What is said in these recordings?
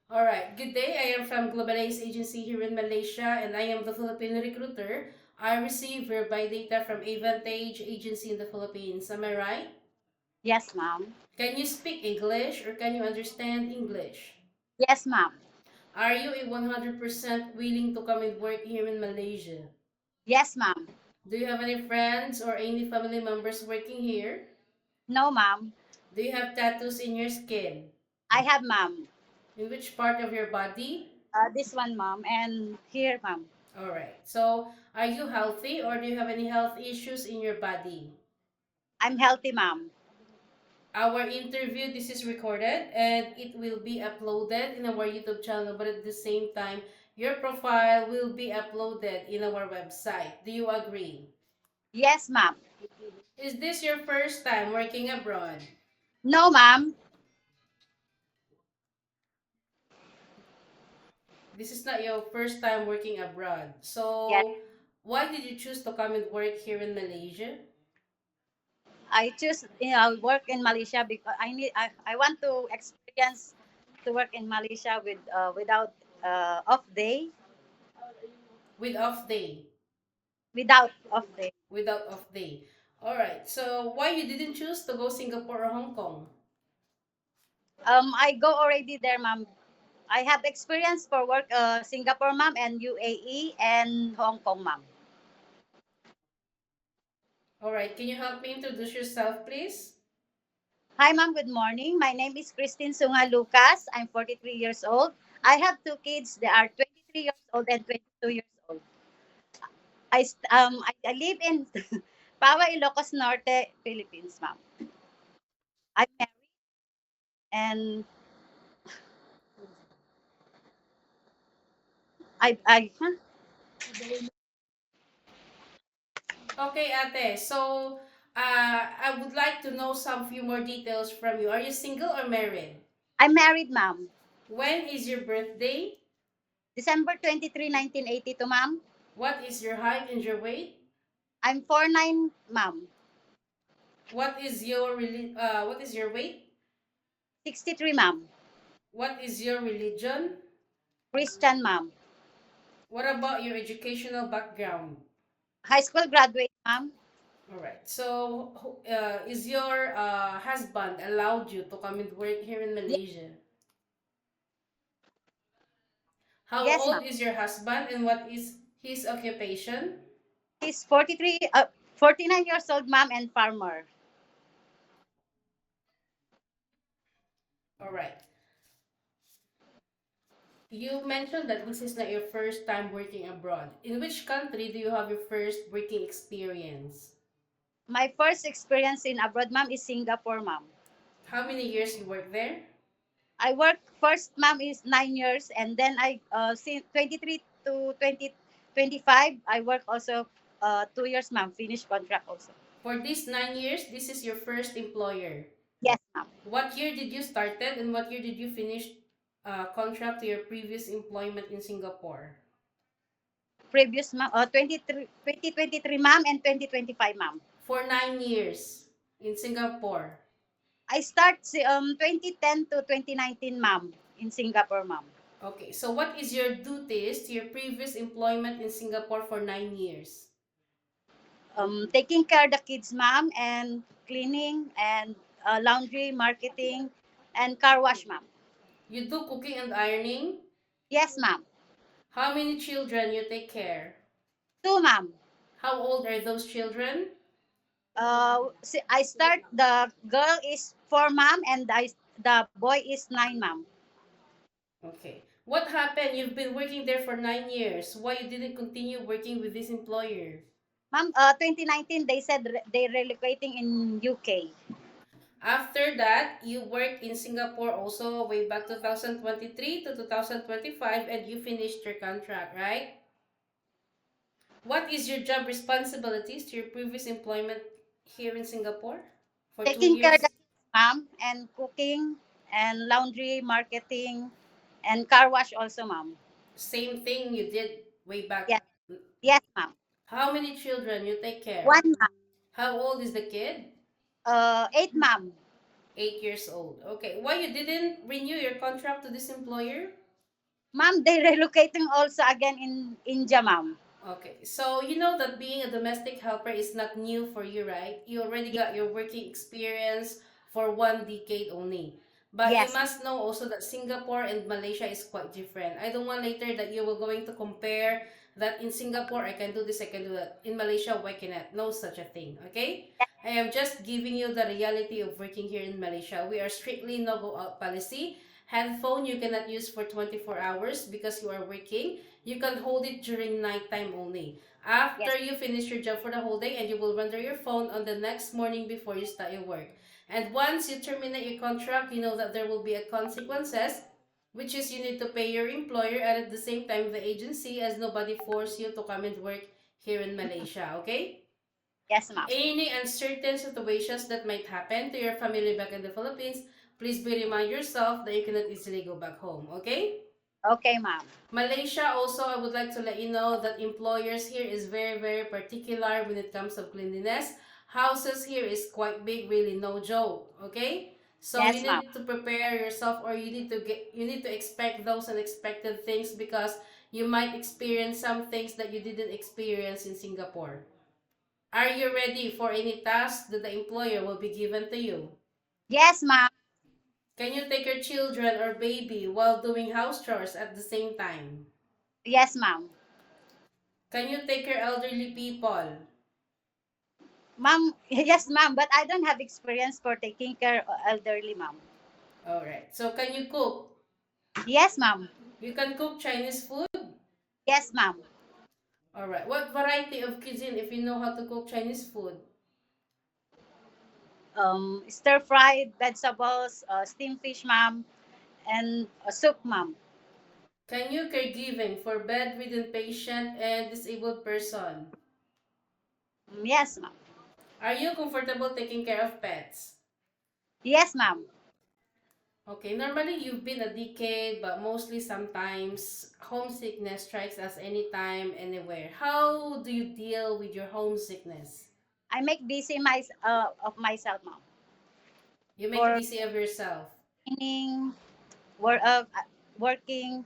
All right. Good day. I am from Globalize Agency here in Malaysia, and I am the Filipino recruiter. I receive verify data from Avantage Agency in the Philippines. Am I right? Yes, ma'am. Can you speak English or can you understand English? Yes, ma'am. Are you a 100% willing to come and work here in Malaysia? Yes, ma'am. Do you have any friends or any family members working here? No, ma'am. Do you have tattoos in your skin? I have, ma'am. In which part of your body? This one, ma'am, and here, ma'am. All right. So, are you healthy or do you have any health issues in your body? I'm healthy, ma'am. Our interview, this is recorded and it will be uploaded in our YouTube channel, but at the same time, your profile will be uploaded in our website. Do you agree? Yes, ma'am. Is this your first time working abroad? No, ma'am. This is not your first time working abroad. Yes, So, why did you choose to come and work here in Malaysia? I choose work in Malaysia because I want to experience to work in Malaysia without off day, With off day. without off day. Without off day. All right. So, why you didn't choose to go Singapore or Hong Kong? I go already there, ma'am. I have experience for work Singapore, ma'am, and UAE and Hong Kong, ma'am. All right. Can you help me introduce yourself, please? Hi, ma'am. Good morning. My name is Christine Sunga Lucas. I'm 43 years old. I have two kids. They are 23 years old and 22 years old. I live in Pawa, Ilocos Norte, Philippines, ma'am. I'm married and huh? Okay, Ate. So, I would like to know some few more details from you. Are you single or married? I'm married, ma'am. When is your birthday? December 23, 1982, ma'am. What is your height and your weight? I'm 49, ma'am. What is your weight? 63, ma'am. What is your religion? Christian, ma'am. What about your educational background? High school graduate, ma'am. All right. So, is your husband allowed you to come and work here in Ye- Malaysia? How Yes, old ma'am. is your husband and what is his occupation? He's 49 years old, ma'am, and farmer. All right. You mentioned that this is not your first time working abroad. In which country do you have your first working experience? My first experience in abroad, ma'am, is Singapore, ma'am. How many years you worked there? I work first, ma'am, is 9 years, and then since 23 to 2025, I work also 2 years, ma'am. Finish contract also. For these 9 years, this is your first employer. Yes, ma'am. What year did you started and what year did you finish contract to your previous employment in Singapore? Previous, ma'am, 2023, ma'am, and 2025, ma'am. For 9 years in Singapore. I start 2010 to 2019, ma'am, in Singapore, ma'am. Okay, so what is your duties to your previous employment in Singapore for 9 years? Taking care of the kids, ma'am, and cleaning and laundry, marketing, and car wash, ma'am. You do cooking and ironing? Yes, ma'am. How many children you take care? Two, ma'am. How old are those children? I start, the girl is 4, ma'am, and the boy is 9, ma'am. Okay. What happened? You've been working there for 9 years. Why you didn't continue working with this employer? Ma'am, 2019, they said they're relocating in UK. After that, you worked in Singapore also way back 2023 to 2025 and you finished your contract, right? What is your job responsibilities to your previous employment here in Singapore for two Taking care of the years? kids, ma'am, and cooking and laundry, marketing, and car wash also, ma'am. Same thing you did way Yes, back. yes, ma'am. How many children you take care? One, ma'am. How old is the kid? 8, ma'am. 8 years old. Okay. Why you didn't renew your contract to this employer? Ma'am, they relocating also again in India, ma'am. Okay, so you know that being a domestic helper is not new for you, right? You already Y- got your working experience for 1 decade only. But you Yes, must know also that Singapore and Malaysia is quite different. I don't want later that you will going to compare that in Singapore I can do this, I can do that. In Malaysia, why cannot? No such a thing, okay? I am just giving you the reality of working here in Malaysia. We are strictly no go out policy. Handphone you cannot use for 24 hours because you are working. You can hold it during nighttime only. yes, After you finish your job for the whole day, and you will render your phone on the next morning before you start your work. And once you terminate your contract, you know that there will be a consequences, which is you need to pay your employer and at the same time the agency, as nobody force you to come and work here in Malaysia. Okay? yes, ma'am. Any uncertain situations that might happen to your family back in the Philippines, please be remind yourself that you cannot easily go back home. Okay? Okay, ma'am. Malaysia also, I would like to let you know that employers here is very, very particular when it comes to cleanliness. Houses here is quite big, really no joke, okay? So you Yes, ma'am. need to prepare yourself, or you need to expect those unexpected things because you might experience some things that you didn't experience in Singapore. Are you ready for any task that the employer will be given to you? Yes, ma'am. Can you take your children or baby while doing house chores at the same time? Yes, ma'am. Can you take your elderly people? Ma'am, yes, ma'am. But I don't have experience for taking care of elderly, ma'am. All right. So can you cook? Yes, ma'am. You can cook Chinese food? Yes, ma'am. All right. What variety of cuisine if you know how to cook Chinese food? Stir fried vegetables, steamed fish, ma'am, and soup, ma'am. Can you caregiving for bedridden patient and disabled person? Yes, ma'am. Are you comfortable taking care of pets? Yes, ma'am. Okay, normally you've been a decade, but mostly sometimes homesickness strikes us anytime, anywhere. How do you deal with your homesickness? I make busy of myself, ma'am, You make for busy of yourself. cleaning, working.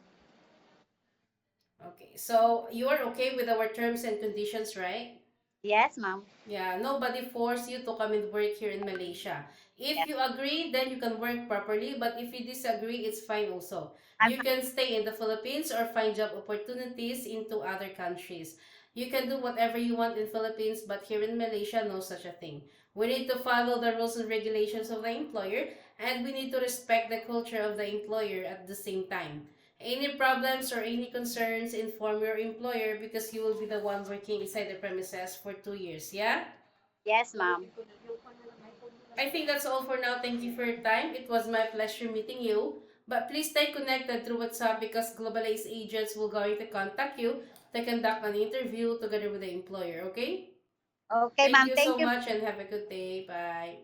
Okay, so you are okay with our terms and conditions, right? Yes, ma'am. Yeah, nobody force you to come and work here in Malaysia. If Yes, you agree, then you can work properly. But if you disagree, it's fine also. I'm You can stay in the Philippines or find job opportunities into other countries. You can do whatever you want in Philippines, but here in Malaysia, no such a thing. We need to follow the rules and regulations of the employer, and we need to respect the culture of the employer at the same time. Any problems or any concerns, inform your employer because you will be the one working inside the premises for 2 years, yeah? yes, ma'am. I think that's all for now. Thank you for your time. It was my pleasure meeting you. But please stay connected through WhatsApp because Globalize agents will going to contact you to conduct an interview together with the employer, okay? Okay, Thank ma'am. you so Thank you. much and have a good day. Bye.